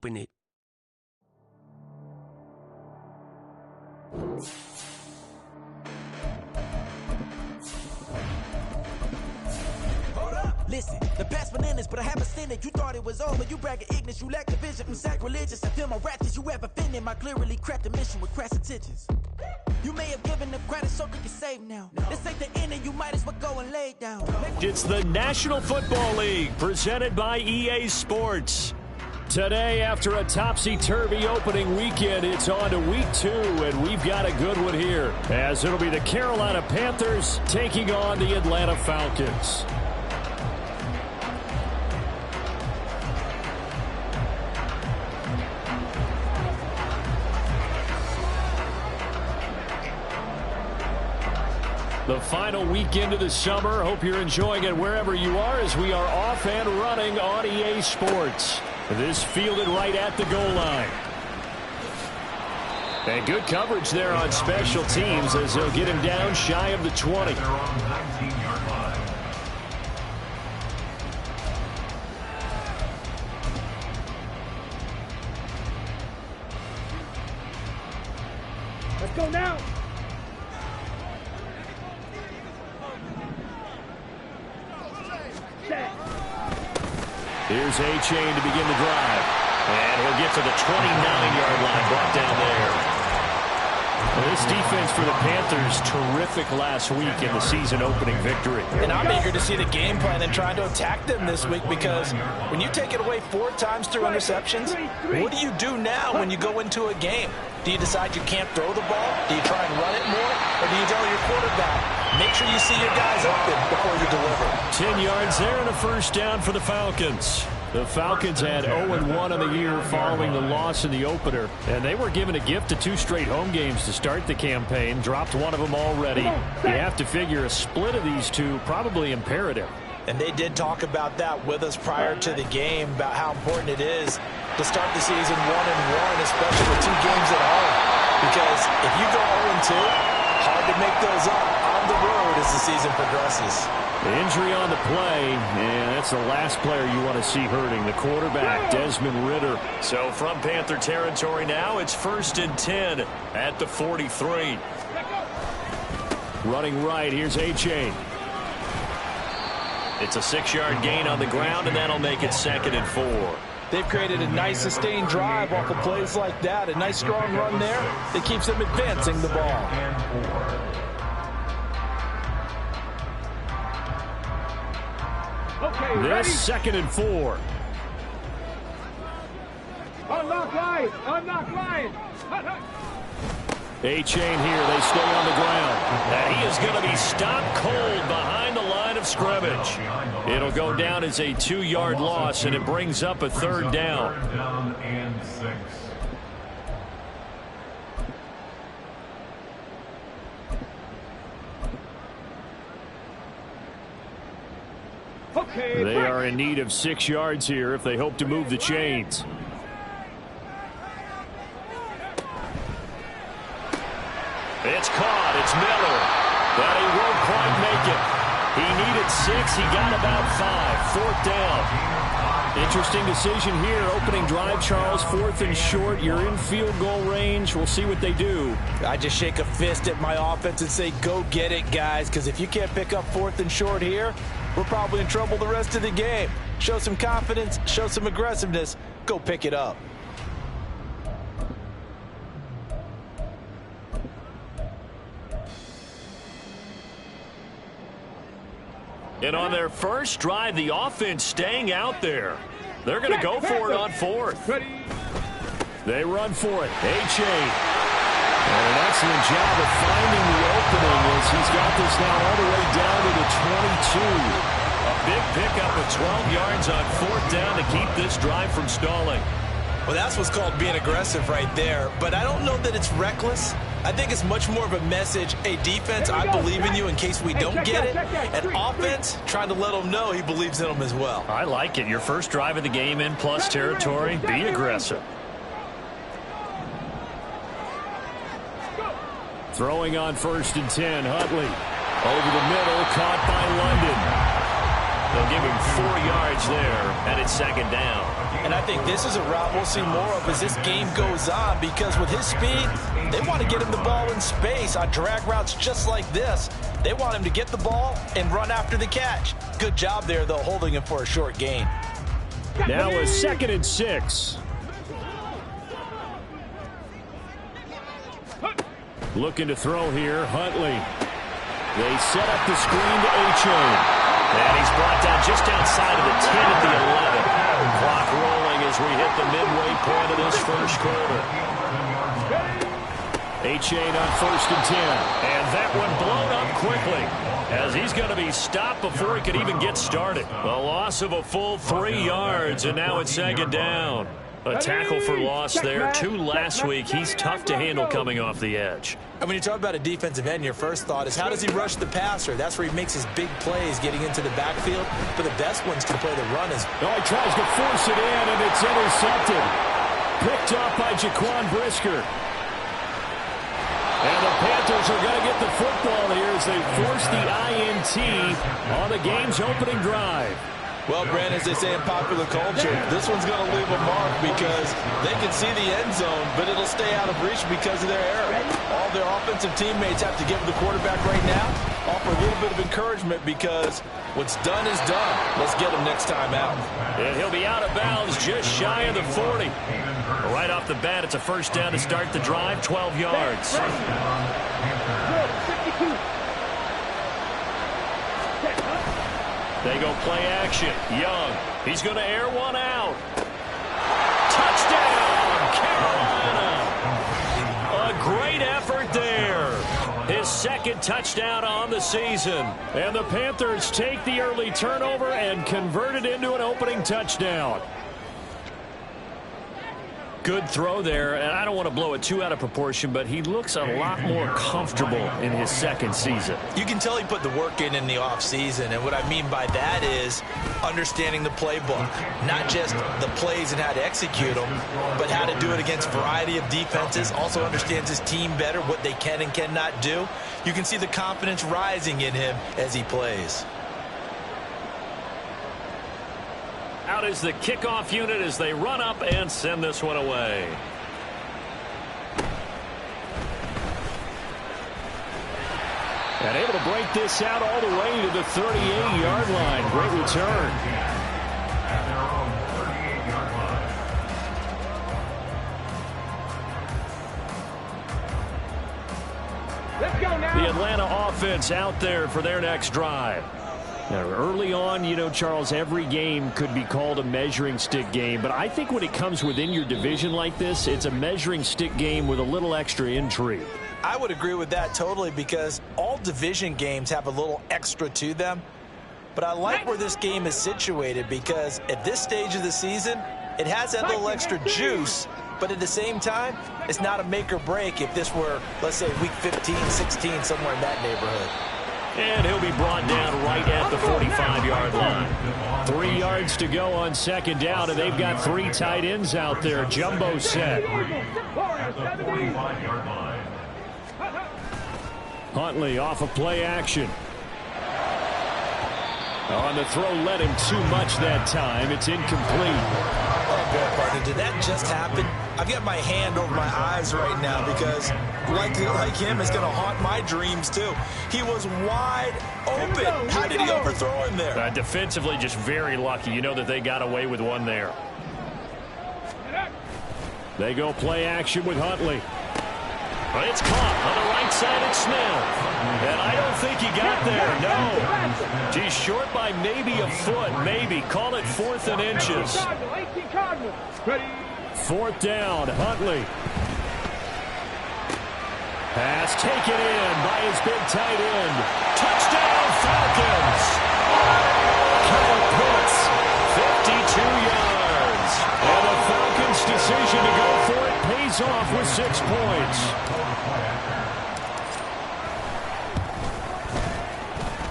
open it. Listen, the past bananas, but I haven't seen it. You thought it was over, you bragging ignorance, you lack the vision from sacrilegious. I feel my ratchets, you have offended my clearly crafted mission with crass intentions. You may have given them credit so they can save now. This ain't the end and you might as well go and lay down. It's the National Football League, presented by EA Sports. Today, after a topsy-turvy opening weekend, it's on to week 2, and we've got a good one here, as it'll be the Carolina Panthers taking on the Atlanta Falcons. The final weekend of the summer. Hope you're enjoying it wherever you are as we are off and running on EA Sports. This fielded right at the goal line. And good coverage there on special teams as they'll get him down shy of the 20. Let's go now. Here's A-Chain to begin the drive. And he'll get to the 29-yard line, brought down there. Well, this defense for the Panthers, terrific last week in the season-opening victory. And I'm eager to see the game plan and trying to attack them this week, because when you take it away 4 times through interceptions, what do you do now when you go into a game? Do you decide you can't throw the ball? Do you try and run it more? Or do you tell your quarterback, make sure you see your guys open before you deliver? 10 yards there and a first down for the Falcons. The Falcons had 0-1 on the year following the loss in the opener, and they were given a gift of 2 straight home games to start the campaign. Dropped one of them already. You have to figure a split of these two probably imperative. And they did talk about that with us prior to the game, about how important it is to start the season 1-1, especially with 2 games at home. Because if you go 0-2, hard to make those up on the road as the season progresses. The injury on the play, and that's the last player you want to see hurting, the quarterback, Desmond Ridder. So from Panther territory now, it's 1st and 10 at the 43. Running right, here's A-Chain. It's a 6-yard gain on the ground, and that'll make it 2nd and 4. They've created a nice sustained drive off of plays like that. A nice strong run there that keeps them advancing the ball. Okay, this 2nd and 4. Unlock line. Unlock line. A-Chain here. They stay on the ground. And he is going to be stopped cold behind the line of scrimmage. It'll go down as a 2-yard loss, and it brings up a 3rd down. Okay, they are in need of 6 yards here if they hope to move the chains. It's caught. It's Miller. But he won't quite make it. He needed 6. He got about 5. 4th down. Interesting decision here. Opening drive, Charles. 4th and short. You're in field goal range. We'll see what they do. I just shake a fist at my offense and say, go get it, guys. Because if you can't pick up 4th and short here, we're probably in trouble the rest of the game. Show some confidence. Show some aggressiveness. Go pick it up. And on their first drive, the offense staying out there. They're going to go for it on 4th. They run for it. A-Chain. And an excellent job of finding the opening as he's got this now all the way down to the 22. A big pickup of 12 yards on 4th down to keep this drive from stalling. Well, that's what's called being aggressive right there. But I don't know that it's reckless. I think it's much more of a message. Hey, defense, I believe in you in case we don't get it. And offense, trying to let them know he believes in them as well. I like it. Your first drive of the game in plus territory. Be aggressive. Throwing on 1st and 10. Huntley over the middle, caught by London. They'll give him 4 yards there, and it's 2nd down. And I think this is a route we'll see more of as this game goes on, because with his speed, they want to get him the ball in space on drag routes just like this. They want him to get the ball and run after the catch. Good job there, though, holding him for a short gain. Now a 2nd and 6. Looking to throw here, Huntley. They set up the screen to A-Chain. And he's brought down just outside of the 10 at the 11. Clock rolling as we hit the midway point of this first quarter. A-Chain on 1st and 10. And that one blown up quickly, as he's going to be stopped before he could even get started. A loss of a full 3 yards, and now it's 2nd down. A tackle for loss there. 2 last week. He's tough to handle coming off the edge. And when you talk about a defensive end, your first thought is, how does he rush the passer? That's where he makes his big plays, getting into the backfield. But the best ones can play the run. He tries to force it in, and it's intercepted. Picked off by Jaquan Brisker. And the Panthers are going to get the football here as they force the INT on the game's opening drive. Well, Brandon, as they say in popular culture, this one's going to leave a mark because they can see the end zone, but it'll stay out of reach because of their error. All their offensive teammates have to give the quarterback right now, offer a little bit of encouragement, because what's done is done. Let's get him next time out. And he'll be out of bounds just shy of the 40. Right off the bat, it's a 1st down to start the drive, 12 yards. They go play action. Young. He's going to air one out. Touchdown, Carolina. A great effort there. His 2nd touchdown on the season. And the Panthers take the early turnover and convert it into an opening touchdown. Good throw there, and I don't want to blow it too out of proportion, but he looks a lot more comfortable in his 2nd season. You can tell he put the work in the offseason, and what I mean by that is understanding the playbook. Not just the plays and how to execute them, but how to do it against a variety of defenses. Also understands his team better, what they can and cannot do. You can see the confidence rising in him as he plays. Out is the kickoff unit as they run up and send this one away. And able to break this out all the way to the 38-yard line. Great return. Let's go now. The Atlanta offense out there for their next drive. Now, early on, you know, Charles, every game could be called a measuring stick game. But I think when it comes within your division like this, it's a measuring stick game with a little extra intrigue. I would agree with that totally, because all division games have a little extra to them. But I like where this game is situated, because at this stage of the season, it has that little extra juice. But at the same time, it's not a make or break if this were, let's say, week 15, 16, somewhere in that neighborhood. And he'll be brought down right at the 45-yard line. 3 yards to go on 2nd down, and they've got 3 tight ends out there. Jumbo set. Huntley off of play action. On the throw, led him too much that time. It's incomplete. Oh, boy, partner, did that just happen? I've got my hand over my eyes right now, because like him, it's going to haunt my dreams too. He was wide open. How did he overthrow him there? Defensively, just very lucky. You know that they got away with one there. They go play action with Huntley. But it's caught on the right side of Smith. And I don't think he got there, no. He's short by maybe a foot, maybe. Call it 4th and inches. 4th down, Huntley. Pass taken in by his big tight end. Touchdown, Falcons. Kyle Pitts, 52 yards. And the Falcons' decision to go for it pays off with 6 points.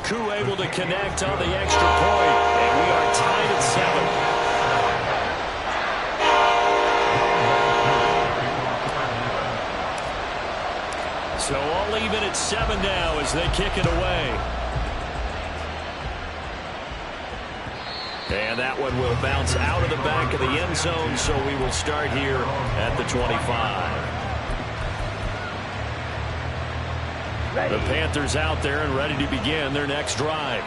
Koo able to connect on the extra point, and we are tied at 7. So all even at 7 now as they kick it away. And that one will bounce out of the back of the end zone, so we will start here at the 25. The Panthers out there and ready to begin their next drive.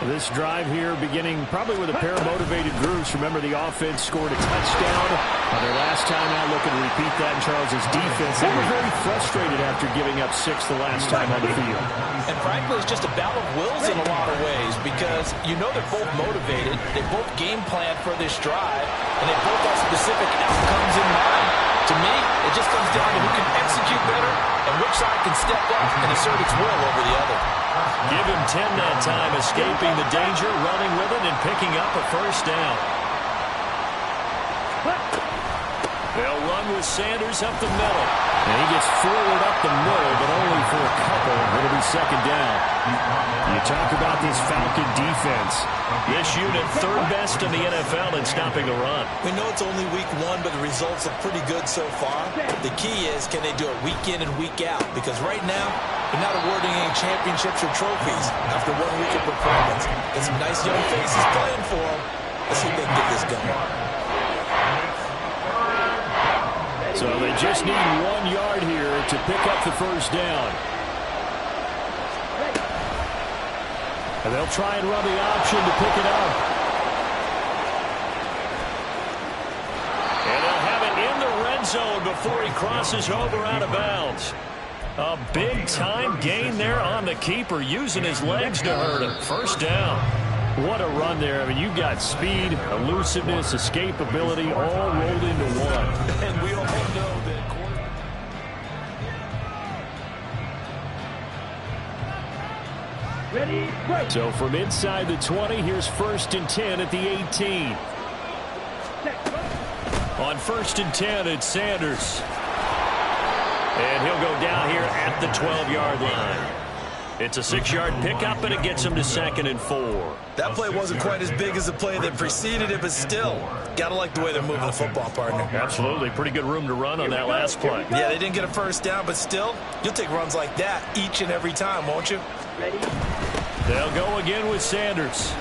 This drive here beginning probably with a pair of motivated groups. Remember, the offense scored a touchdown. Their last time out, looking to repeat that in Charles's defense. They were very frustrated after giving up 6 the last time on the field. And frankly, it's just a battle of wills in a lot of ways because you know they're both motivated. They both game plan for this drive, and they both have specific outcomes in mind. To me, it just comes down to who can execute better and which side can step up and assert its will over the other. Give him 10 that time, escaping the danger, running with it, and picking up a first down. They'll run with Sanders up the middle. And he gets forward up the middle, but only for a couple. It'll be second down. You talk about this Falcon defense. This unit third best in the NFL in stopping the run. We know it's only week 1, but the results are pretty good so far. The key is, can they do it week in and week out? Because right now, they're not awarding any championships or trophies after 1 week of performance. Got some nice young faces playing for them. Let's see if they can get this going. So they just need 1 yard here to pick up the first down. And they'll try and run the option to pick it up. And they'll have it in the red zone before he crosses over out of bounds. A big-time gain there on the keeper, using his legs to hurt him. First down. What a run there. I mean, you've got speed, elusiveness, escapability all rolled into one. And we all know that. Ready, break. So from inside the 20, here's 1st and 10 at the 18. On 1st and 10, it's Sanders. And he'll go down here at the 12-yard line. It's a 6-yard pickup, and it gets him to 2nd and 4. That play wasn't quite as big as the play that preceded it, but still, gotta like the way they're moving the football, partner. Absolutely. Pretty good room to run on that last play. Yeah, they didn't get a first down, but still, you'll take runs like that each and every time, won't you? Ready. They'll go again with Sanders.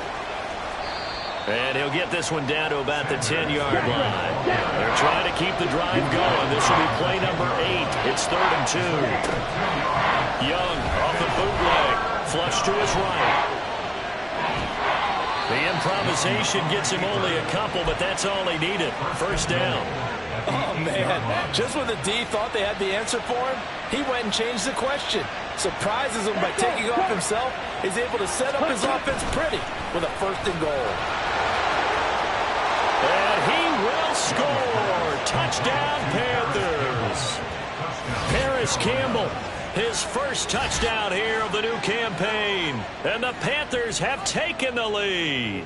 And he'll get this one down to about the 10-yard line. They're trying to keep the drive going. This will be play number 8. It's 3rd and 2. Young off the bootleg. Flush to his right. The improvisation gets him only a couple, but that's all he needed. First down. Oh, man. Just when the D thought they had the answer for him, he went and changed the question. Surprises him by taking off himself. He's able to set up his offense pretty with a 1st and goal. And he will score. Touchdown, Panthers. Paris Campbell, his first touchdown here of the new campaign. And the Panthers have taken the lead.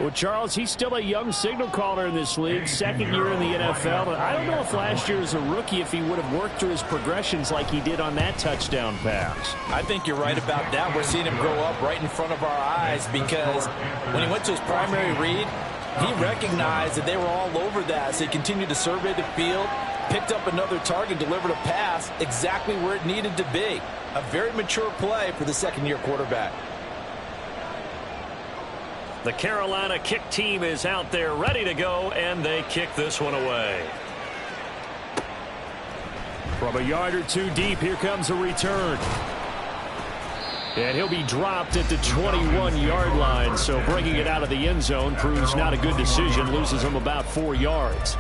Well, Charles, he's still a young signal caller in this league, 2nd year in the NFL. And I don't know if last year as a rookie, if he would have worked through his progressions like he did on that touchdown pass. I think you're right about that. We're seeing him grow up right in front of our eyes because when he went to his primary read, he recognized that they were all over that. So he continued to survey the field, picked up another target, delivered a pass exactly where it needed to be. A very mature play for the 2nd-year quarterback. The Carolina kick team is out there ready to go, and they kick this one away. From a yard or 2 deep, here comes a return. And he'll be dropped at the 21-yard line, so bringing it out of the end zone proves not a good decision, loses him about 4 yards.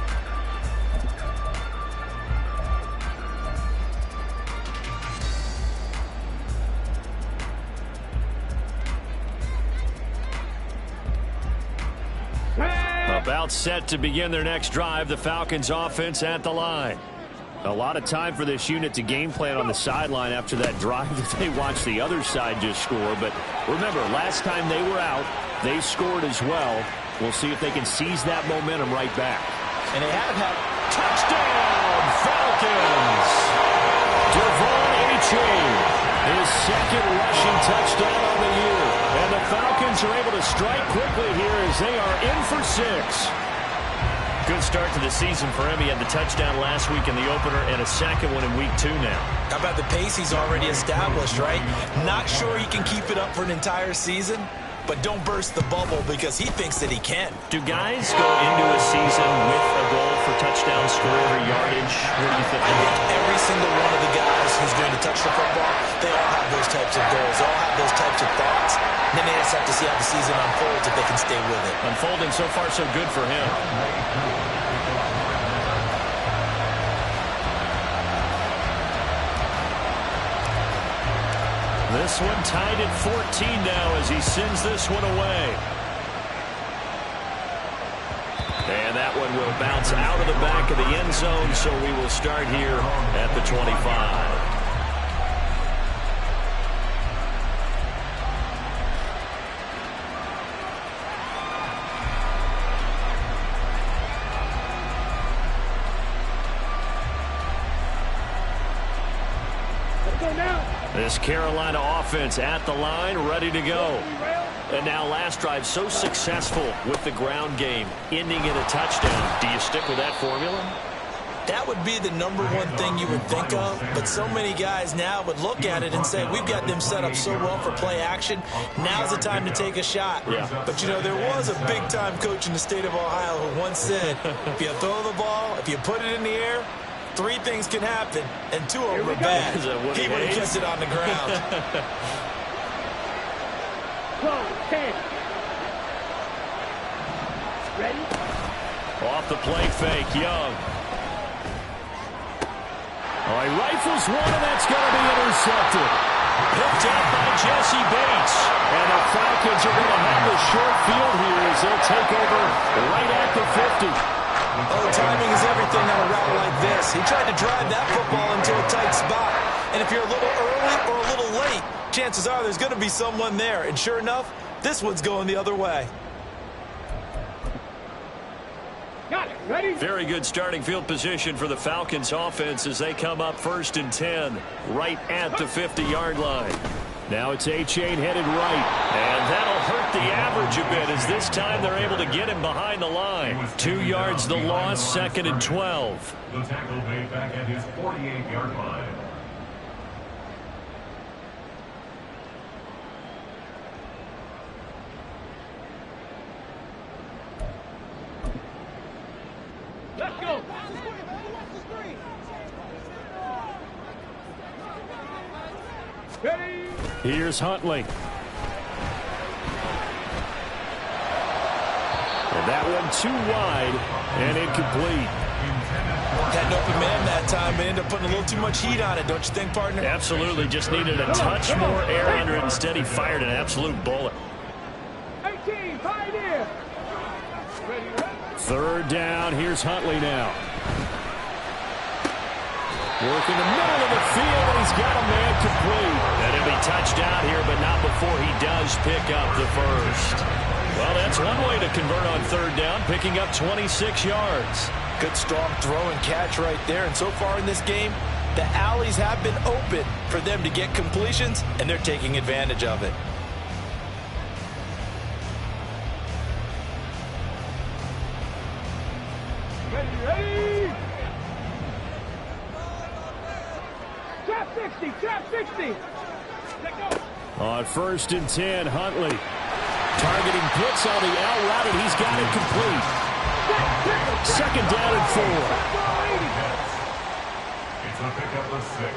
About set to begin their next drive, the Falcons offense at the line. A lot of time for this unit to game plan on the sideline after that drive that they watched the other side just score. But remember, last time they were out, they scored as well. We'll see if they can seize that momentum right back. And they have had touchdown, Falcons! Devon A-Chain, his 2nd rushing touchdown on the year. And the Falcons are able to strike quickly here as they are in for 6. Good start to the season for him. He had the touchdown last week in the opener and a 2nd one in week 2 now. How about the pace he's already established, right? Not sure he can keep it up for an entire season, but don't burst the bubble because he thinks that he can. Do guys go into a season with a goal for touchdown score or yardage? What do you think? I think every single one of the guys who's going to touch the football, they all have those types of goals. They all have those types of thoughts. And then they just have to see how the season unfolds if they can stay with it. Unfolding so far so good for him. This one tied at 14 now as he sends this one away. And that one will bounce out of the back of the end zone, so we will start here at the 25. This Carolina offense at the line, ready to go. And now last drive so successful with the ground game, ending in a touchdown. Do you stick with that formula? That would be the number one thing you would think of, but so many guys now would look at it and say, we've got them set up so well for play action, now's the time to take a shot. Yeah. But, you know, there was a big-time coach in the state of Ohio who once said, if you throw the ball, if you put it in the air, 3 things can happen, and 2 of them are bad. He would have kept it on the ground. 12, 10. Ready? Off the play fake, Young. Oh, he rifles one, and that's going to be intercepted. Picked up by Jesse Bates. And the Falcons are going to have a short field here as they'll take over right at the 50. Oh, timing is everything on a route like this. He tried to drive that football into a tight spot. And if you're a little early or a little late, chances are there's going to be someone there. And sure enough, this one's going the other way. Got it. Ready? Very good starting field position for the Falcons offense as they come up 1st and 10 right at the 50-yard line. Now it's A-Chain headed right. And that'll hurt the average a bit as this time they're able to get him behind the line. 2 yards the loss, 2nd and 12. The tackle made back at his 48-yard line. Let's go. Ready? Here's Huntley. And that one too wide and incomplete. Had an open man that time, but ended up putting a little too much heat on it, don't you think, partner? Absolutely. Just needed a touch more air under it. Instead, he fired an absolute bullet. 18, pioneer. Ready? 3rd down. Here's Huntley now. Working the middle of the field, and he's got a man complete. And he'll be touched out here, but not before he does pick up the first. Well, that's one way to convert on 3rd down, picking up 26 yards. Good, strong throw and catch right there. And so far in this game, the alleys have been open for them to get completions, and they're taking advantage of it. Ready? Trap 60, trap 60. Let go. On 1st and 10, Huntley. Targeting blitz on the out route, and he's got it complete. 2nd down and 4. It's a pickup of 6.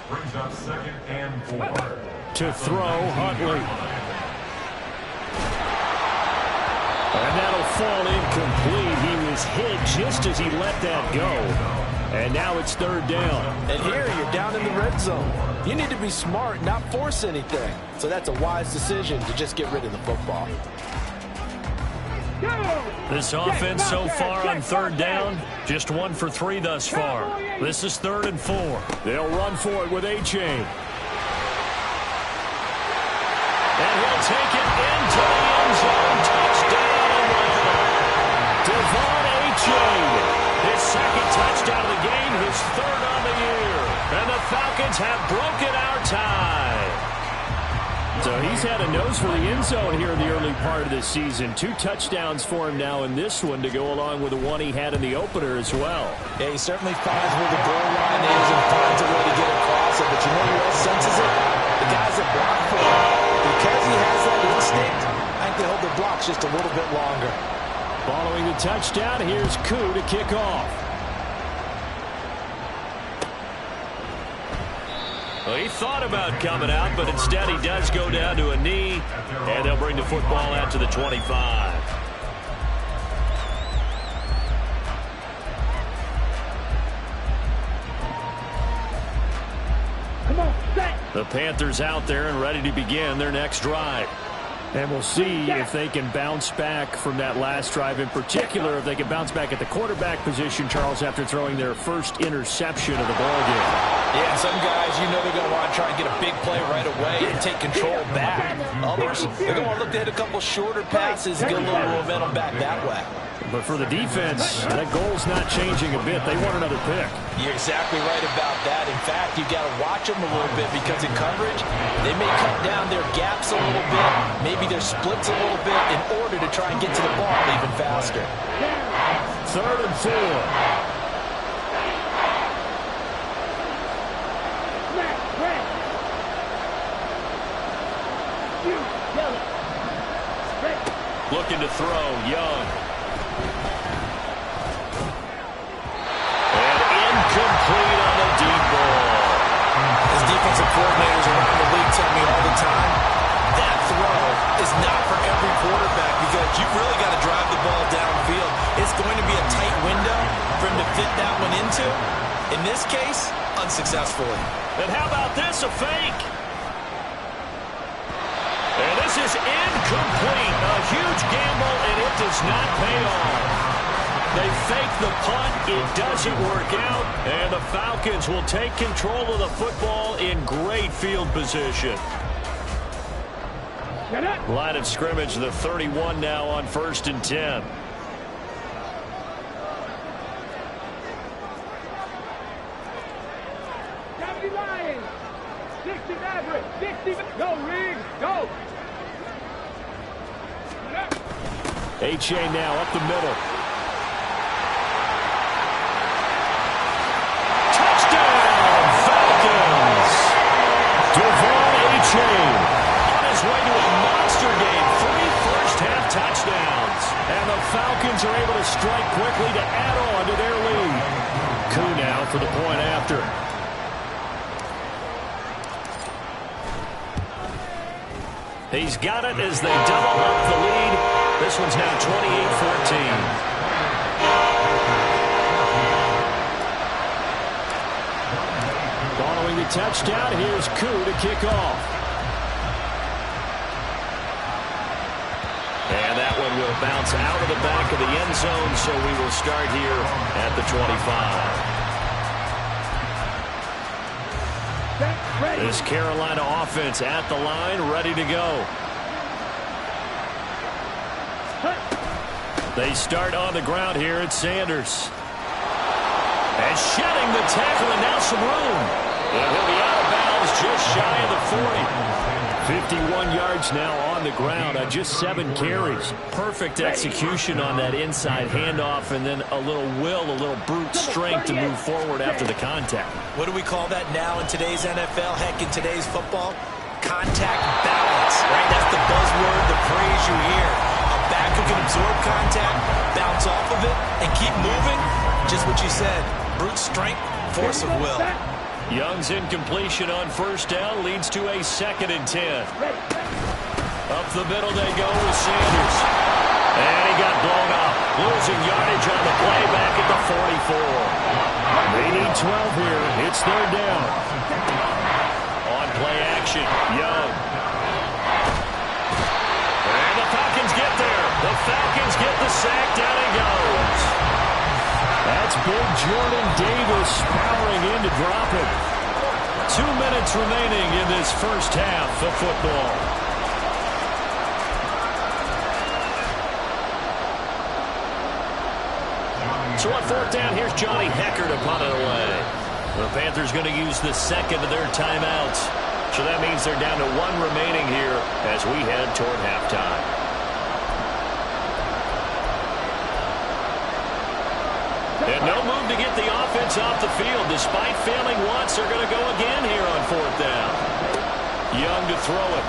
Brings up 2nd and 4. To throw, Huntley. And that'll fall incomplete. He was hit just as he let that go. And now it's 3rd down. And here you're down in the red zone. You need to be smart, not force anything. So that's a wise decision to just get rid of the football. This offense so far on 3rd down, just 1 for 3 thus far. This is 3rd and 4. They'll run for it with A-Chain. And he'll take it into the end zone. Touchdown. Devon A-Chain. His 2nd touchdown of the game, his 3rd on the year. And the Falcons have broken our tie. So he's had a nose for the end zone here in the early part of this season. 2 touchdowns for him now in this one to go along with the one he had in the opener as well. Yeah, he certainly finds where the goal line is and finds a way to get across it. But you know who else senses it? The guys that block for him. Because he has that instinct, think they hold their blocks just a little bit longer. Following the touchdown, here's Koo to kick off. Well, he thought about coming out, but instead he does go down to a knee, and they'll bring the football out to the 25. Come on, set. The Panthers out there and ready to begin their next drive. And we'll see if they can bounce back from that last drive, in particular if they can bounce back at the quarterback position, Charles, after throwing their first interception of the ballgame. Yeah, some guys, you know they're going to want to try and get a big play right away and take control back. Others, they're going to look to hit a couple shorter passes, get a little momentum back that way. But for the defense, that goal's not changing a bit. They want another pick. You're exactly right about that. In fact, you've got to watch them a little bit because in coverage, they may cut down their gaps a little bit, maybe their splits a little bit in order to try and get to the ball even faster. 3rd and 4. Looking to throw, Young. And incomplete on the deep ball. As defensive coordinators around the league tell me all the time, that throw is not for every quarterback because you've really got to drive the ball downfield. It's going to be a tight window for him to fit that one into. In this case, unsuccessfully. And how about this, a fake? And this is incomplete. A huge gamble, and it does not pay off. They fake the punt. It doesn't work out. And the Falcons will take control of the football in great field position. Line of scrimmage, the 31 now on 1st and 10. Lions. 60 Maverick. 60. Go, Reed. Go. H.A. now up the middle. Touchdown, Falcons! Devon H.A. on his way to a monster game. 3 first-half touchdowns. And the Falcons are able to strike quickly to add on to their lead. Koo now for the point after. He's got it as they double up the lead. This one's now 28-14. Following the touchdown, here's Koo to kick off. And that one will bounce out of the back of the end zone, so we will start here at the 25. This Carolina offense at the line, ready to go. They start on the ground here at Sanders. And shedding the tackle, and now some room. And he'll be out of bounds just shy of the 40. 51 yards now on the ground on just 7 carries. Perfect execution on that inside handoff, and then a little will, a little brute strength to move forward after the contact. What do we call that now in today's NFL? Heck, in today's football? Contact balance, right? That's the buzzword, the phrase you hear. A back who can absorb contact, bounce off of it, and keep moving. Just what you said, brute strength, force of will. Young's incompletion on 1st down leads to a 2nd and 10. Up the middle they go with Sanders. And he got blown up. Losing yardage on the play back at the 44. They need 12 here. It's 3rd down. On play action, Young. And the Falcons get there. The Falcons get the sack. Down he goes. That's big Jordan Davis powering in to drop it. 2 minutes remaining in this first half of football. So on 4th down, here's Johnny Hecker to punt it away. The Panthers going to use the 2nd of their timeouts. So that means they're down to 1 remaining here as we head toward halftime. And no move to get the offense off the field. Despite failing once, they're going to go again here on 4th down. Young to throw it.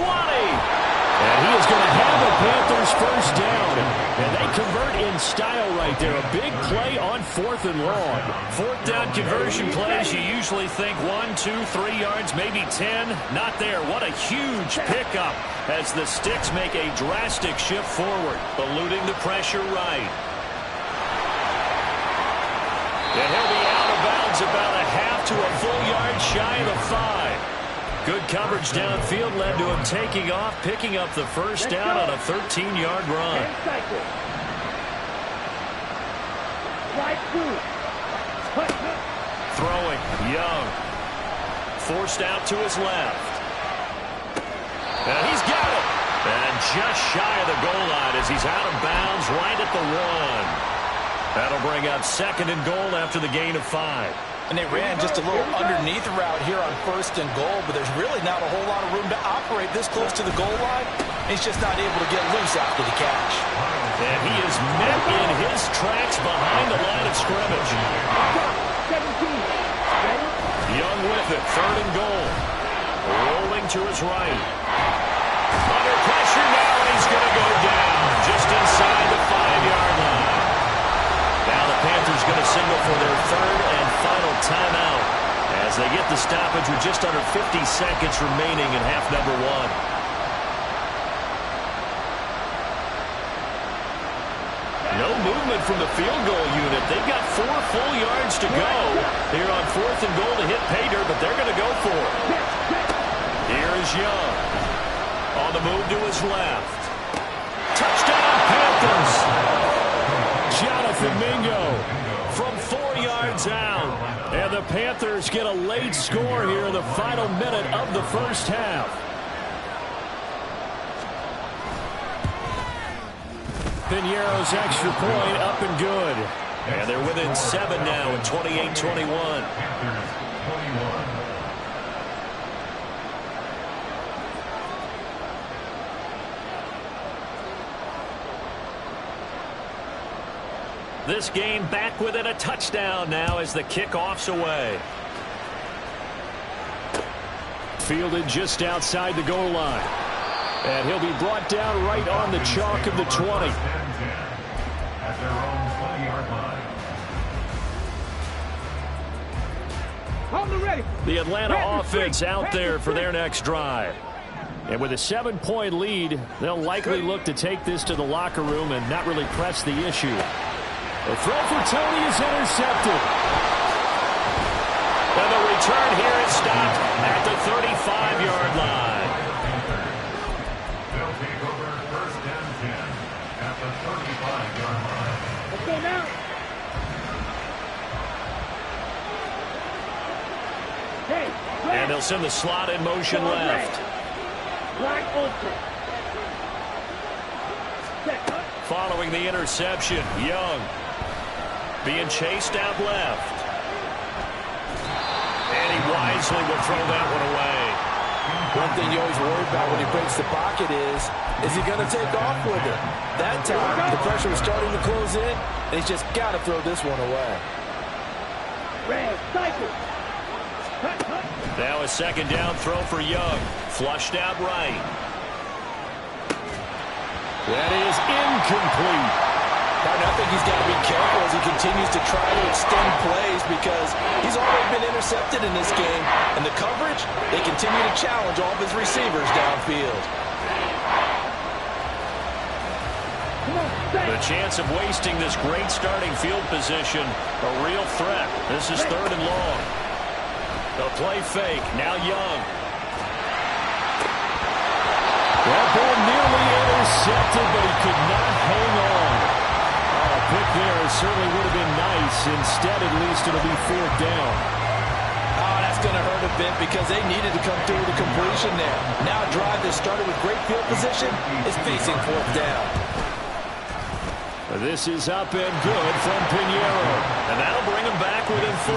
And he is going to have a Panthers first down. And they convert in style right there. A big play on 4th and long. 4th down conversion plays, you usually think 1, 2, 3 yards, maybe 10. Not there. What a huge pickup as the Sticks make a drastic shift forward, eluding the pressure right. And he'll be out of bounds about a half to a full yard shy of the 5. Good coverage downfield led to him taking off, picking up the first down on a 13-yard run. Throwing, Young. Forced out to his left. And he's got it. And just shy of the goal line as he's out of bounds right at the 1. That'll bring up 2nd and goal after the gain of 5. And they ran just a little underneath route here on 1st and goal, but there's really not a whole lot of room to operate this close to the goal line. He's just not able to get loose after the catch. And he is met in his tracks behind the line of scrimmage. Young with it, 3rd and goal. Rolling to his right. Under pressure now, and he's going to go down just inside the 5-yard line. Now the Panthers going to signal for their 3rd and final timeout as they get the stoppage with just under 50 seconds remaining in half number 1. No movement from the field goal unit. They've got 4 full yards to go here on 4th and goal to hit pay dirt, but they're going to go for it. Here is Young. On the move to his left. Touchdown, Panthers! Jonathan Mingo from 4 yards out. And the Panthers get a late score here in the final minute of the first half. Piñeiro's extra point up and good. And they're within 7 now at 28-21. This game back within a touchdown now as the kickoff's away. Fielded just outside the goal line. And he'll be brought down right on the chalk of the 20. At their own 20-yard line. The Atlanta offense out there for their next drive. And with a 7-point lead, they'll likely look to take this to the locker room and not really press the issue. The throw for Tony is intercepted. And the return here is stopped at the 35-yard line. They'll take over 1st and 10 at the 35-yard line. Let's go now. Hey, And they'll send the slot in motion left. wide open. Following the interception, Young being chased out left. And he wisely will throw that one away. One thing you always worry about when he breaks the pocket is he going to take off with it? That time, the pressure was starting to close in, and he's just got to throw this one away. Red, cycle. Now a 2nd down throw for Young. Flushed out right. That is incomplete. I think he's got to be careful as he continues to try to extend plays because he's already been intercepted in this game. And the coverage, they continue to challenge all of his receivers downfield. The chance of wasting this great starting field position, a real threat. This is 3rd and long. The play fake, now Young. That ball nearly intercepted, but he could not hang on. A pick there certainly would have been nice. Instead, at least it'll be 4th down. Oh, that's going to hurt a bit because they needed to come through with a completion there. Now a drive that started with great field position is facing 4th down. This is up and good from Piñeiro. And that'll bring him back within 4.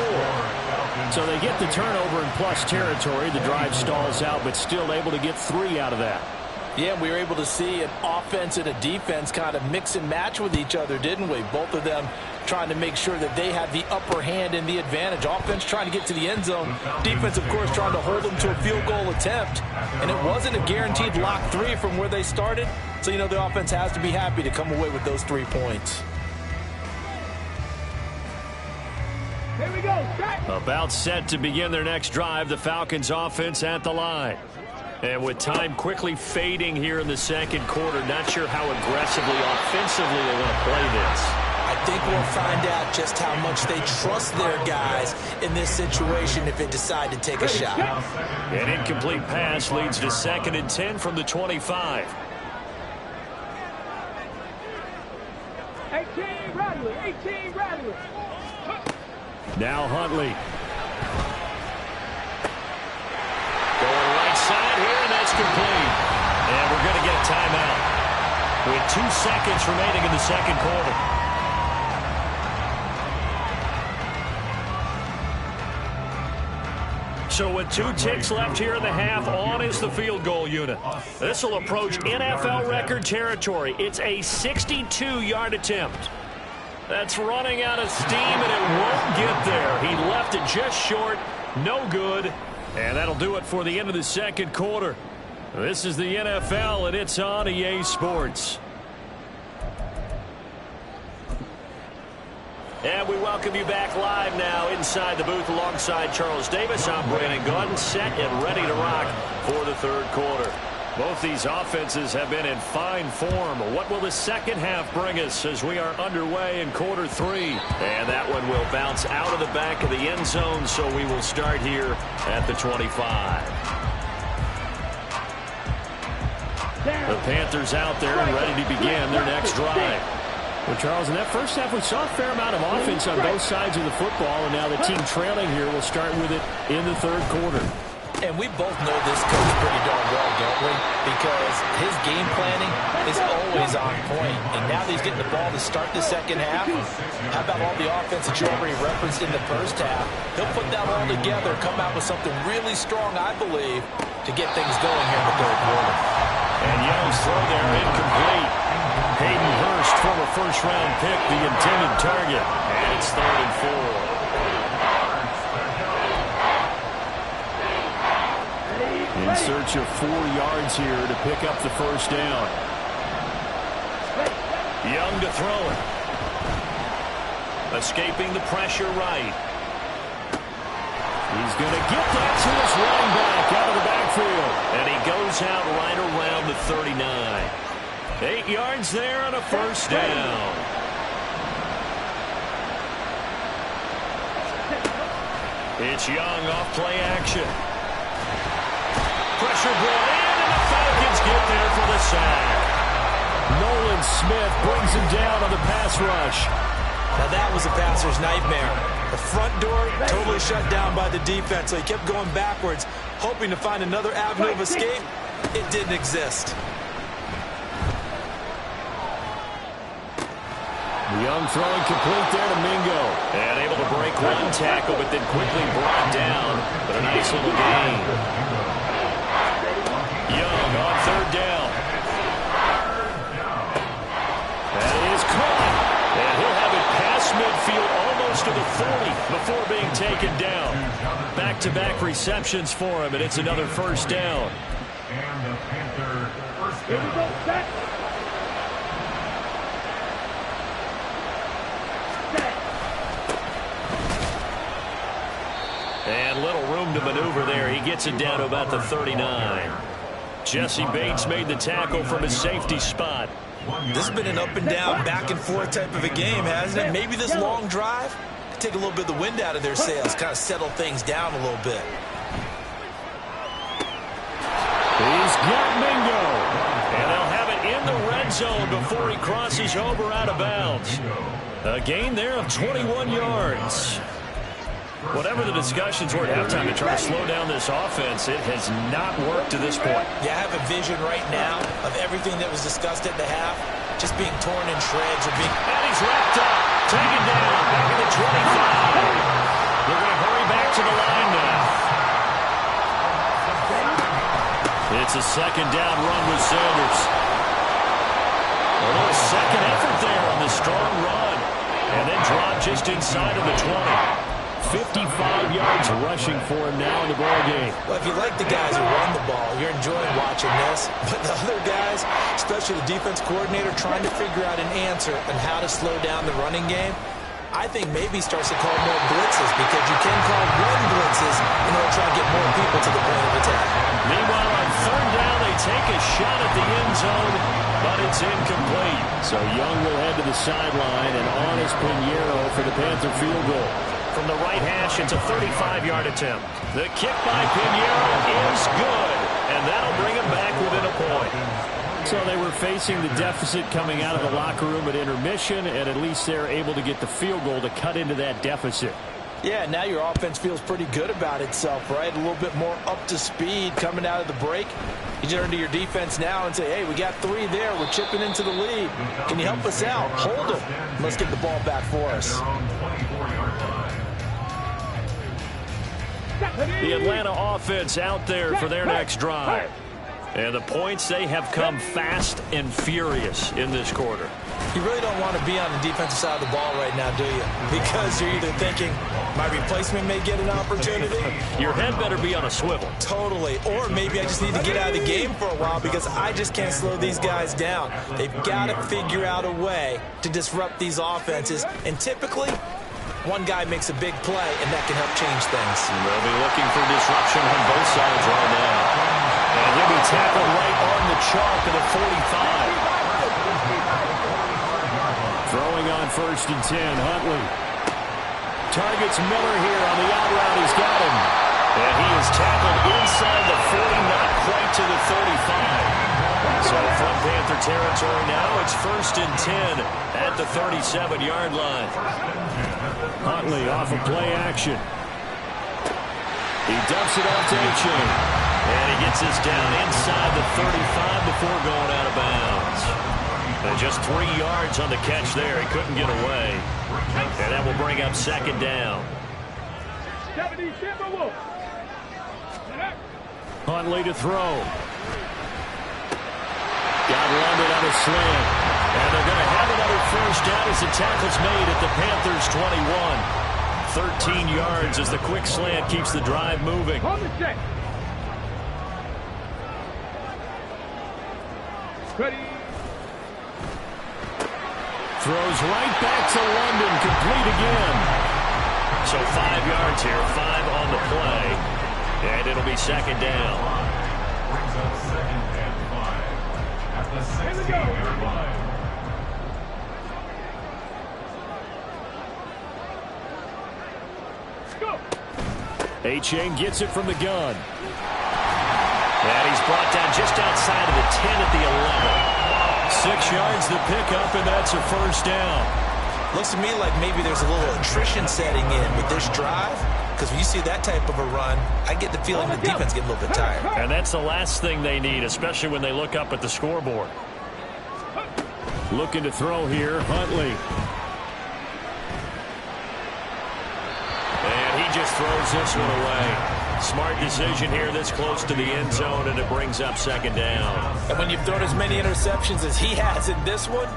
So they get the turnover in plus territory. The drive stalls out, but still able to get 3 out of that. Yeah, we were able to see an offense and a defense kind of mix and match with each other, didn't we? Both of them trying to make sure that they had the upper hand and the advantage. Offense trying to get to the end zone. Defense, of course, trying to hold them to a field goal attempt. And it wasn't a guaranteed lock 3 from where they started. So, you know, the offense has to be happy to come away with those 3 points. Here we go. Start. About set to begin their next drive, the Falcons offense at the line. And with time quickly fading here in the second quarter, not sure how aggressively, offensively they're going to play this. I think we'll find out just how much they trust their guys in this situation if they decide to take a shot. An incomplete pass leads to 2nd and 10 from the 25. 18 Radley. 18 Radley. Now Huntley. Going right side here, and that's complete. And we're going to get a timeout with 2 seconds remaining in the second quarter. So with 2 ticks left here in the half, on is the field goal unit. This will approach NFL record territory. It's a 62-yard attempt. That's running out of steam, and it won't get there. He left it just short. No good. And that'll do it for the end of the second quarter. This is the NFL, and it's on EA Sports. And we welcome you back live now inside the booth alongside Charles Davis. I'm Brandon Gordon, set and ready to rock for the third quarter. Both these offenses have been in fine form. What will the second half bring us as we are underway in quarter 3? And that one will bounce out of the back of the end zone, so we will start here at the 25. The Panthers out there and ready to begin their next drive. Well, Charles, in that first half, we saw a fair amount of offense on both sides of the football, and now the team trailing here will start with it in the third quarter. And we both know this coach pretty darn well, don't we? Because his game planning is always on point. And now that he's getting the ball to start the second half, how about all the offense that you already referenced in the first half? He'll put that all together, come out with something really strong, I believe, to get things going here in the third quarter. And Young's throw there incomplete. Hayden Hurst, former first-round pick, the intended target. And it's 3rd and 4. In search of 4 yards here to pick up the first down. Young to throw it. Escaping the pressure right. He's going to get that to his running back out of the backfield. And he goes out right around the 39. 8 yards there on a first down. It's Young off play action. Pressure brought in, and the Falcons get there for the sack. Nolan Smith brings him down on the pass rush. Now that was a passer's nightmare. The front door totally shut down by the defense, so he kept going backwards, hoping to find another avenue of escape. It didn't exist. Young throwing complete there to Mingo. And able to break one tackle, but then quickly brought down. But a nice little gain. Young on 3rd down. That is caught. And he'll have it past midfield almost to the 40 before being taken down. Back-to-back receptions for him, and it's another first down. And the Panther first Here we go. Set. And little room to maneuver there. He gets it down to about the 39. Jesse Bates made the tackle from his safety spot. This has been an up and down, back and forth type of a game, hasn't it? Maybe this long drive could take a little bit of the wind out of their sails, kind of settle things down a little bit. He's got Mingo. And they'll have it in the red zone before he crosses over out of bounds. A gain there of 21 yards. Whatever the discussions were at halftime to try to slow down this offense, it has not worked to this point. Yeah, I have a vision right now of everything that was discussed at the half just being torn in shreds or being... And he's wrapped up, taken down, back at the 25. They're going to hurry back to the line now. It's a second down run with Sanders. A little second effort there on the strong run. And then drop just inside of the 20. 55 yards rushing for him now in the ball game. Well, if you like the guys who run the ball, you're enjoying watching this. But the other guys, especially the defense coordinator, trying to figure out an answer on how to slow down the running game, I think maybe starts to call more blitzes, because you can call one blitzes in order to try to get more people to the point of attack. Meanwhile, on third down, they take a shot at the end zone, but it's incomplete. So Young will head to the sideline, and on is Pinheiro for the Panther field goal. From the right hash, it's a 35-yard attempt. The kick by Pinheiro is good, and that'll bring him back within a point. So they were facing the deficit coming out of the locker room at intermission, and at least they're able to get the field goal to cut into that deficit. Yeah, now your offense feels pretty good about itself, right? A little bit more up to speed coming out of the break. You turn to your defense now and say, hey, we got 3 there. We're chipping into the lead. Can you help us out? Hold them. Let's get the ball back for us. The Atlanta offense out there for their next drive. And the points, they have come fast and furious in this quarter. You really don't want to be on the defensive side of the ball right now, do you? Because you're either thinking, my replacement may get an opportunity. Your head better be on a swivel. Totally. Or maybe I just need to get out of the game for a while because I just can't slow these guys down. They've got to figure out a way to disrupt these offenses. And typically, one guy makes a big play, and that can help change things. And they'll be looking for disruption on both sides right now. And he'll be tackled right on the chalk of the 45. Throwing on 1st and 10, Huntley. Targets Miller here on the out route. He's got him. And he is tackled inside the 40, not quite to the 35. So from Panther territory now, it's 1st and 10 at the 37-yard line. Huntley off of play action. He dumps it off to A-Chain. And he gets this down inside the 35 before going out of bounds. And just 3 yards on the catch there. He couldn't get away. And that will bring up 2nd down. Huntley to throw. Got London on a slant. And they're going to have another 1st down as the tackle's made at the Panthers' 21. 13 yards as the quick slant keeps the drive moving. Ready. Throws right back to London, complete again. So 5 yards here, 5 on the play. And it'll be 2nd down. Brings up 2nd and 5 at the 60-yard line. A-Chain gets it from the gun. And he's brought down just outside of the 10 at the 11. 6 yards the pickup, and that's a 1st down. Looks to me like maybe there's a little attrition setting in with this drive. Because when you see that type of a run, I get the feeling the defense get a little bit tired. And that's the last thing they need, especially when they look up at the scoreboard. Looking to throw here, Huntley. And he just throws this one away. Smart decision here this close to the end zone, and it brings up 2nd down. And when you've thrown as many interceptions as he has in this one,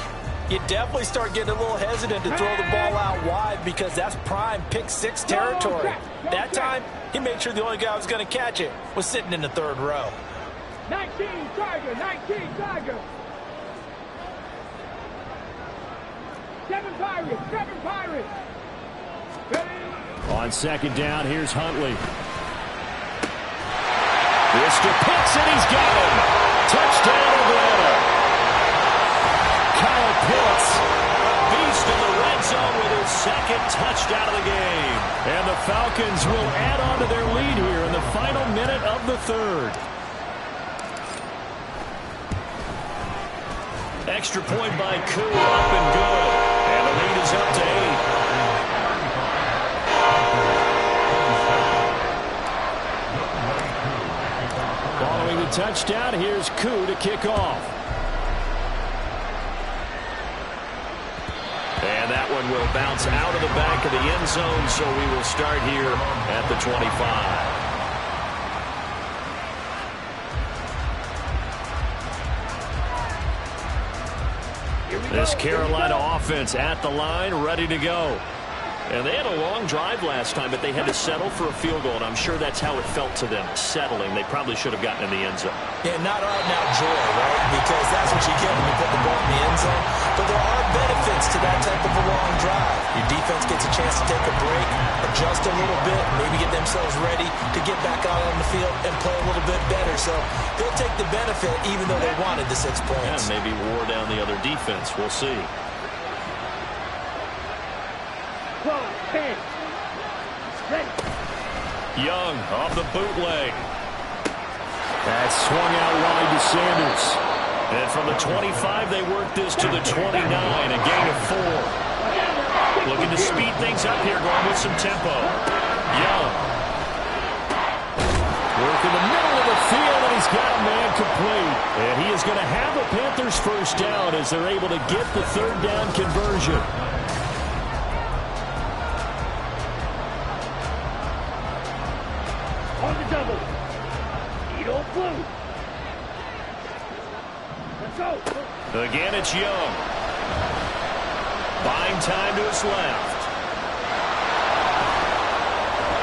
you definitely start getting a little hesitant to throw the ball out wide because that's prime pick-6 territory. That time, he made sure the only guy who was going to catch it was sitting in the 3rd row. 19 Tiger, 19 Tiger. 7 Pirates, 7 Pirates. Ready. On 2nd down, here's Huntley. This to Pitts, and he's got him. Touchdown, Atlanta. Kyle Pitts, a beast in the red zone with his 2nd touchdown of the game. And the Falcons will add on to their lead here in the final minute of the 3rd. Extra point by Koo, up and good. And the lead is up to 8. Following the touchdown, here's Koo to kick off. And that one will bounce out of the back of the end zone, so we will start here at the 25. This Carolina offense at the line, ready to go. And they had a long drive last time, but they had to settle for a field goal, and I'm sure that's how it felt to them, settling. They probably should have gotten in the end zone. Yeah, not out-and-out joy, right? Because that's what you get when you put the ball in the end zone. But there are benefits to that type of a long drive. Your defense gets a chance to take a break, adjust a little bit, maybe get themselves ready to get back out on the field and play a little bit better. So they'll take the benefit even though they wanted the 6 points. Yeah, maybe wore down the other defense. We'll see. 12, 10. Ready. Young off the bootleg. That swung out wide to Sanders. And from the 25, they work this to the 29, a gain of 4. Looking to speed things up here, going with some tempo. Young. Work in the middle of the field, and he's got a man complete. And he is going to have a Panthers first down as they're able to get the third down conversion. On the double. Eagle blue. Let's go. Again, it's Young. Buying time to his left.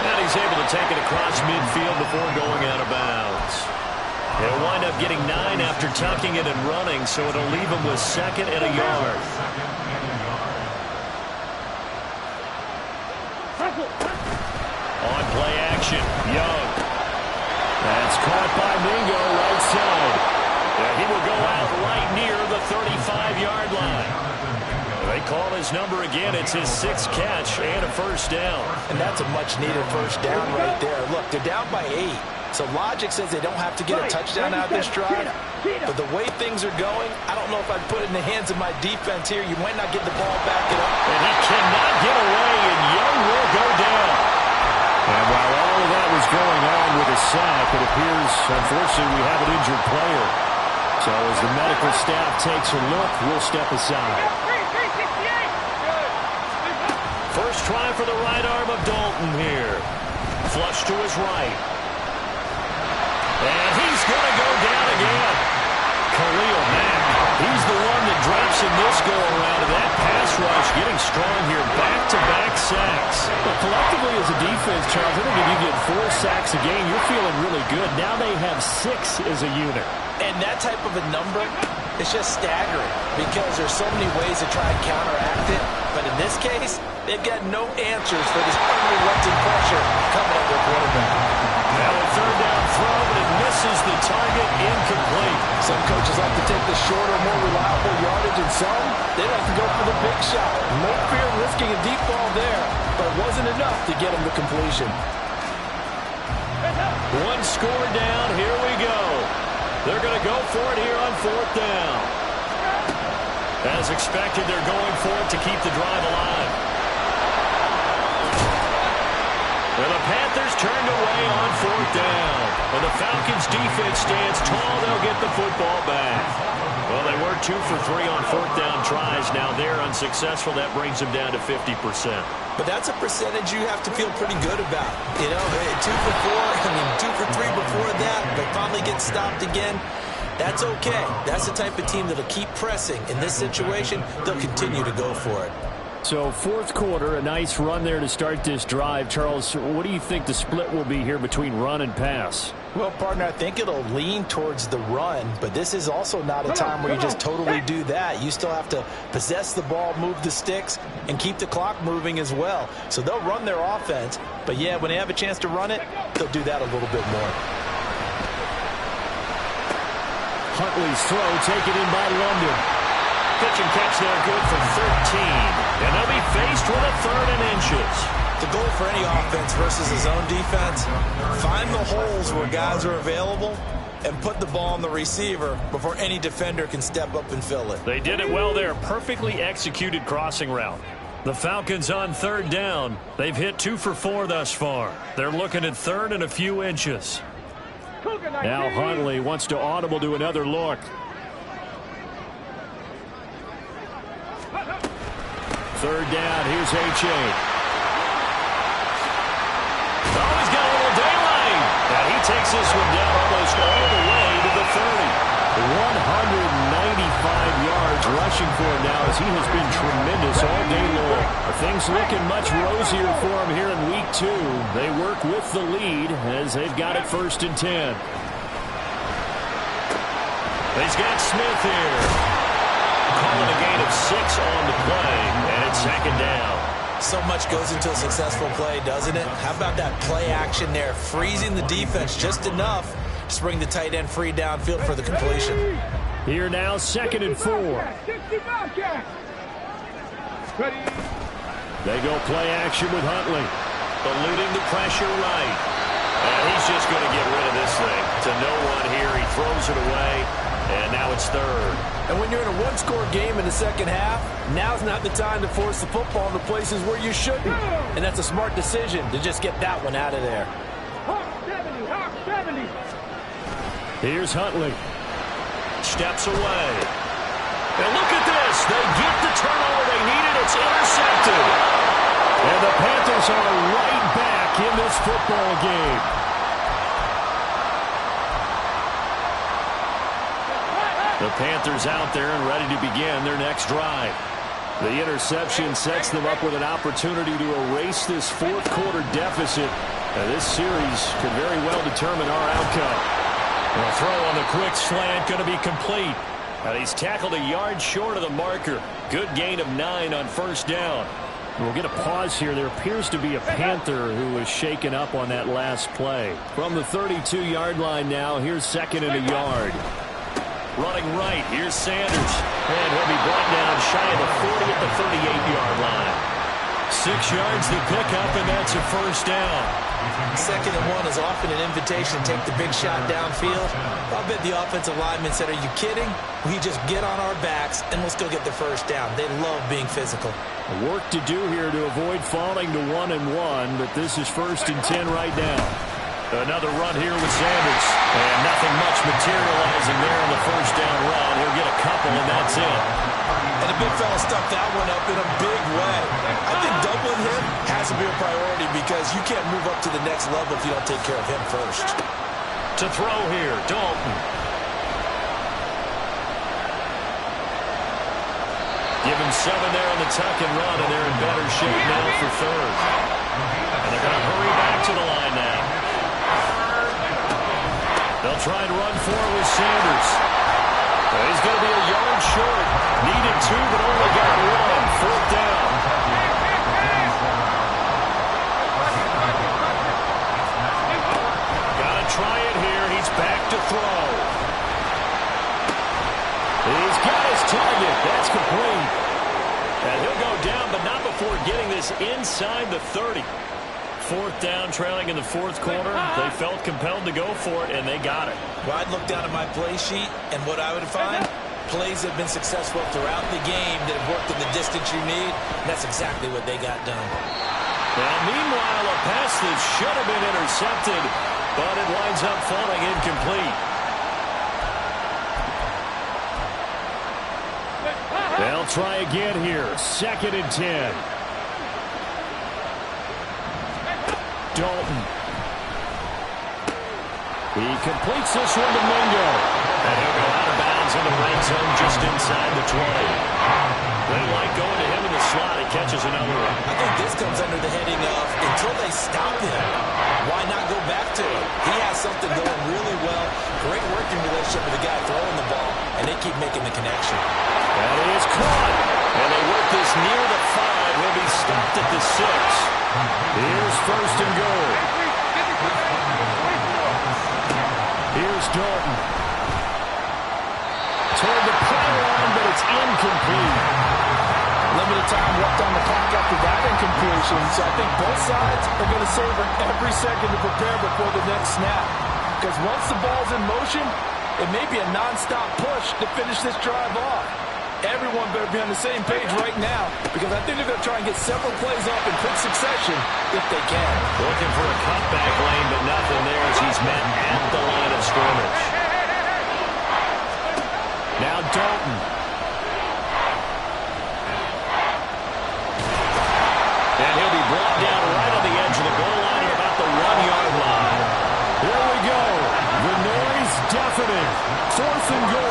And he's able to take it across midfield before going out of bounds. He'll wind up getting 9 after tucking it and running, so it'll leave him with 2nd and a yard. On play action, Young. That's caught by Mingo right side. And he will go out right near the 35-yard line. They call his number again. It's his 6th catch and a first down. And that's a much-needed first down right there. Look, they're down by 8. So logic says they don't have to get a touchdown out of this drive. But the way things are going, I don't know if I'd put it in the hands of my defense here. You might not get the ball back it up. And he cannot get away, and Young will go down. And while all of that was going on with a sack, it appears, unfortunately, we have an injured player. So as the medical staff takes a look, we'll step aside. First try for the right arm of Dalton here. Flush to his right. And he's going to go down again. Khalil Mack, he's the one that drops in this go-around. And that pass rush getting strong here. Back-to-back sacks. But collectively as a defense, Charles, I think if you get 4 sacks a game, you're feeling really good. Now they have 6 as a unit. And that type of a number is just staggering because there's so many ways to try and counteract it. But in this case, they've got no answers for this unrelenting pressure coming at their quarterback. Now a third down throw, but it misses the target, incomplete. Some coaches like to take the shorter, more reliable yardage, and some, they like to go for the big shot. No fear of risking a deep ball there, but it wasn't enough to get them to completion. 1 score down, here we go. They're going to go for it here on 4th down. As expected, they're going for it to keep the drive alive. And the Panthers turned away on 4th down. And the Falcons' defense stands tall. They'll get the football back. Well, they were 2 for 3 on 4th down tries. Now they're unsuccessful. That brings them down to 50%. But that's a percentage you have to feel pretty good about. You know, 2 for 4, 2 for 3 before that. They finally get stopped again. That's okay. That's the type of team that'll keep pressing. In this situation, they'll continue to go for it. So 4th quarter, a nice run there to start this drive. Charles, what do you think the split will be here between run and pass? Well, partner, I think it'll lean towards the run, but this is also not a time where you just totally do that. You still have to possess the ball, move the sticks, and keep the clock moving as well. So they'll run their offense, but yeah, when they have a chance to run it, they'll do that a little bit more. Huntley's throw taken in by London. Pitch and catch there, good for 13. And they'll be faced with a 3rd and inches. The goal for any offense versus his own defense, find the holes where guys are available and put the ball on the receiver before any defender can step up and fill it. They did it well there. Perfectly executed crossing route. The Falcons on 3rd down. They've hit 2 for 4 thus far. They're looking at 3rd and a few inches. Now Huntley wants to audible to another look. 3rd down, here's H.A. Oh, he's got a little daylight. And he takes this one down almost all the way to the 30. yards rushing for him now, as he has been tremendous all day long. Things looking much rosier for him here in week 2. They work with the lead as they've got it 1st and 10. He's got Smith here. Calling a gain of 6 on the play, and it's 2nd down. So much goes into a successful play, doesn't it? How about that play action there, freezing the defense just enough to bring the tight end free downfield for the completion. Here now, 2nd and 4. They go play action with Huntley. Eluding the pressure right. And he's just going to get rid of this thing. To no one here. He throws it away. And now it's 3rd. And when you're in a one-score game in the second half, now's not the time to force the football into places where you shouldn't. And that's a smart decision to just get that one out of there. Hawk 70. Here's Huntley. Steps away. And look at this. They get the turnover they needed. It's intercepted. And the Panthers are right back in this football game. The Panthers out there and ready to begin their next drive. The interception sets them up with an opportunity to erase this 4th quarter deficit. And this series could very well determine our outcome. The throw on the quick slant going to be complete. And he's tackled a yard short of the marker. Good gain of 9 on 1st down. We'll get a pause here. There appears to be a Panther who was shaken up on that last play. From the 32-yard line now, here's 2nd and a yard. Running right, here's Sanders. And he'll be brought down shy of the 40 at the 38-yard line. 6 yards to pick up, and that's a 1st down. 2nd and 1 is often an invitation to take the big shot downfield. I'll bet the offensive lineman said, are you kidding? We just get on our backs, and we'll still get the 1st down. They love being physical. Work to do here to avoid falling to 1-1, but this is 1st and 10 right now. Another run here with Sanders. And nothing much materializing there in the 1st down run. He'll get a couple, and that's it. And the big fella stuffed that one up in a big way. I think doubling him has to be a priority because you can't move up to the next level if you don't take care of him first. To throw here, Dalton. Give him 7 there on the tuck and run, and they're in better shape now for 3rd. And they're going to hurry back to the line now. They'll try and run for it with Sanders. He's going to be a yard short. Needed 2, but only got 1. 4th down. Got to try it here. He's back to throw. He's got his target. That's complete. And he'll go down, but not before getting this inside the 30. 4th down, trailing in the 4th quarter. They felt compelled to go for it, and they got it. Well, I'd look down at my play sheet, and what I would find, plays that have been successful throughout the game that have worked in the distance you need. And that's exactly what they got done. Now, meanwhile, a pass that should have been intercepted, but it winds up falling incomplete. They'll try again here. 2nd and 10. Dalton. He completes this one to Mingo. And he'll go out of bounds in the red zone just inside the 20. They like going to him in the slot. He catches another one. I think this comes under the heading of until they stop him, why not go back to him? He has something going really well. Great working relationship with the guy throwing the ball, and they keep making the connection. That is caught. And they work this near the 5. He'll be stopped at the 6. Here's 1st and goal. Here's Dalton. Toward the pylon, but it's incomplete. Limited time left on the clock after that incompletion, so I think both sides are going to savor every second to prepare before the next snap. Because once the ball's in motion, it may be a non-stop push to finish this drive off. Everyone better be on the same page right now because I think they're going to try and get several plays off in quick succession if they can. Looking for a cutback lane, but nothing there as he's met at the line of scrimmage. Now Dalton. And he'll be brought down right on the edge of the goal line at about the 1-yard line. Here we go. The noise deafening. 4th and goal.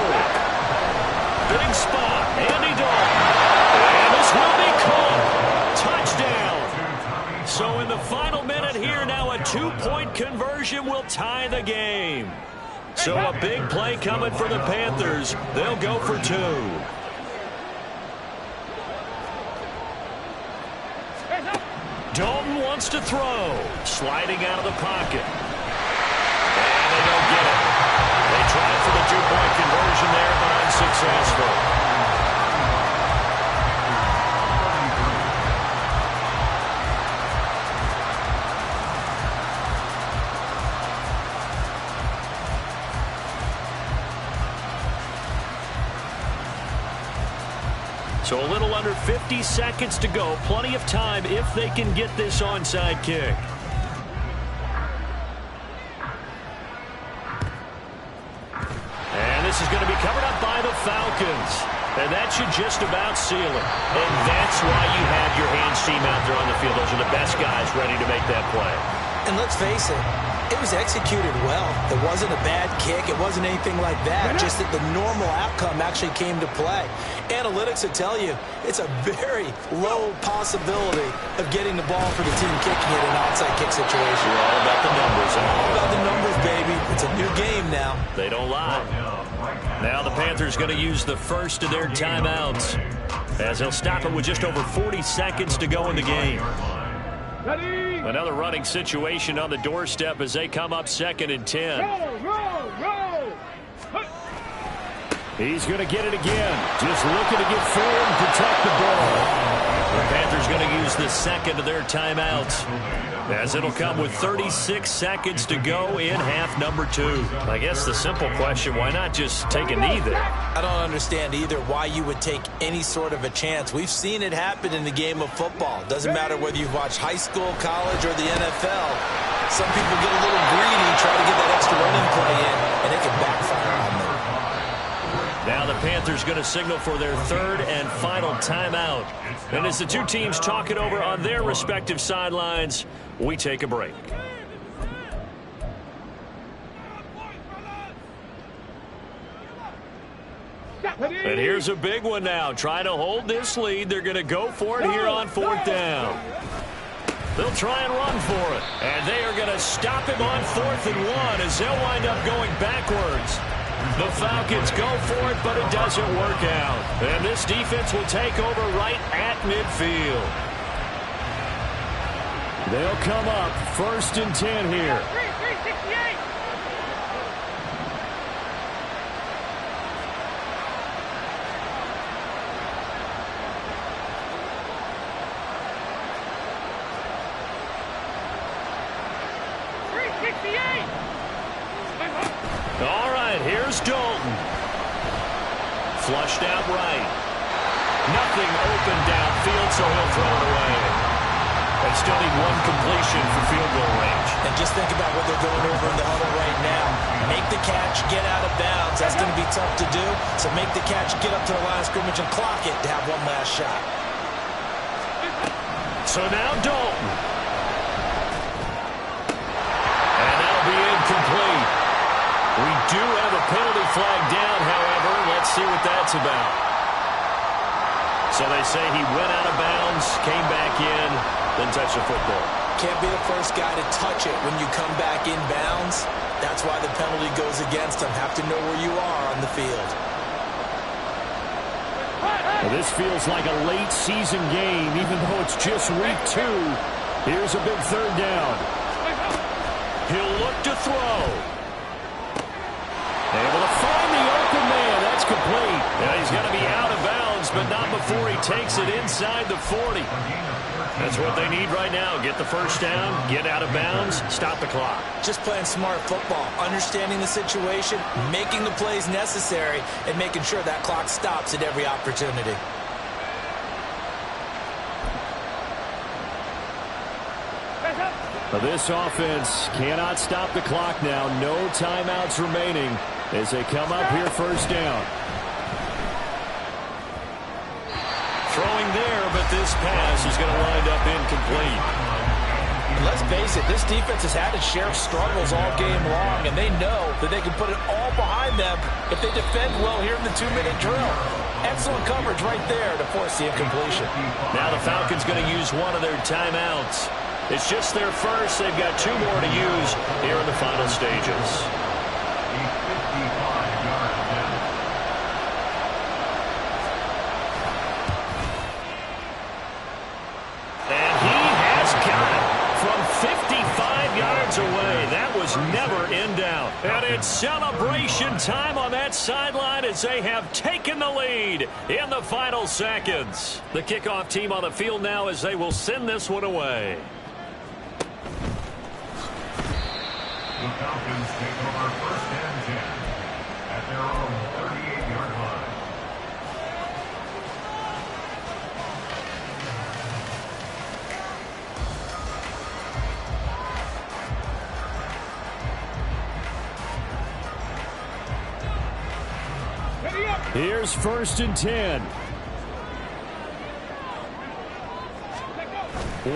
conversion will tie the game. So a big play coming for the Panthers. They'll go for 2. Dalton wants to throw. Sliding out of the pocket. And they don't get it. They tried for the 2-point conversion there, but unsuccessful. So a little under 50 seconds to go. Plenty of time if they can get this onside kick. And this is going to be covered up by the Falcons. And that should just about seal it. And that's why you have your hands team out there on the field. Those are the best guys ready to make that play. And let's face it, it was executed well. It wasn't a bad kick. It wasn't anything like that. Just that the normal outcome actually came to play. Analytics will tell you it's a very low possibility of getting the ball for the team kicking it in an outside kick situation. We're all about the numbers. All about the numbers, baby. It's a new game now. They don't lie. Now the Panthers going to use the first of their timeouts as they'll stop it with just over 40 seconds to go in the game. Another running situation on the doorstep as they come up 2nd and 10. He's going to get it again. Just looking to get forward and protect the ball. The Panthers going to use the second of their timeouts as it'll come with 36 seconds to go in half number 2. I guess the simple question, why not just take a knee there? I don't understand either why you would take any sort of a chance. We've seen it happen in the game of football. Doesn't matter whether you've watched high school, college, or the NFL. Some people get a little greedy, try to get that extra running play in, and it can backfire on them. Now the Panthers going to signal for their 3rd and final timeout. And as the two teams talk it over on their respective sidelines, we take a break. And here's a big one now. Trying to hold this lead. They're going to go for it here on 4th down. They'll try and run for it. And they are going to stop him on 4th and 1 as they'll wind up going backwards. The Falcons go for it, but it doesn't work out. And this defense will take over right at midfield. They'll come up 1st and 10 here. 368. All right, here's Dalton. Flushed out right. Nothing open downfield, so he'll throw it away. They still need 1 completion for field goal range. And just think about what they're going over in the huddle right now. Make the catch, get out of bounds. That's going to be tough to do. So make the catch, get up to the line of scrimmage, and clock it to have one last shot. So now Dalton. And that'll be incomplete. We do have a penalty flag down, however. Let's see what that's about. So they say he went out of bounds, came back in, then touched the football. Can't be the first guy to touch it when you come back in bounds. That's why the penalty goes against him. Have to know where you are on the field. Well, this feels like a late season game, even though it's just week 2. Here's a big 3rd down. He'll look to throw. Able to find the open man. That's complete. Yeah, he's going to be out of bounds, but not before he takes it inside the 40. That's what they need right now. Get the first down, get out of bounds, stop the clock. Just playing smart football, understanding the situation, making the plays necessary, and making sure that clock stops at every opportunity. This offense cannot stop the clock now. No timeouts remaining as they come up here 1st down. Throwing there, but this pass is going to wind up incomplete. And let's face it, this defense has had its share of struggles all game long, and they know that they can put it all behind them if they defend well here in the 2-minute drill. Excellent coverage right there to force the incompletion. Now the Falcons going to use one of their timeouts It's just their first. They've got 2 more to use here in the final stages. The 55-yard attempt. And he has got it from 55 yards away. That was never in doubt. And it's celebration time on that sideline as they have taken the lead in the final seconds. The kickoff team on the field now as they will send this one away. The Falcons take over first and 10 at their own 38-yard line. Here's first and 10.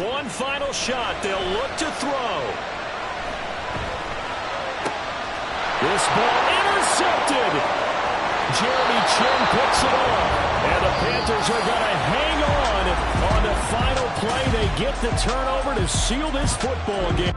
One final shot. They'll look to throw. This ball intercepted. Jeremy Chin picks it off. And the Panthers are going to hang on the final play. They get the turnover to seal this football game.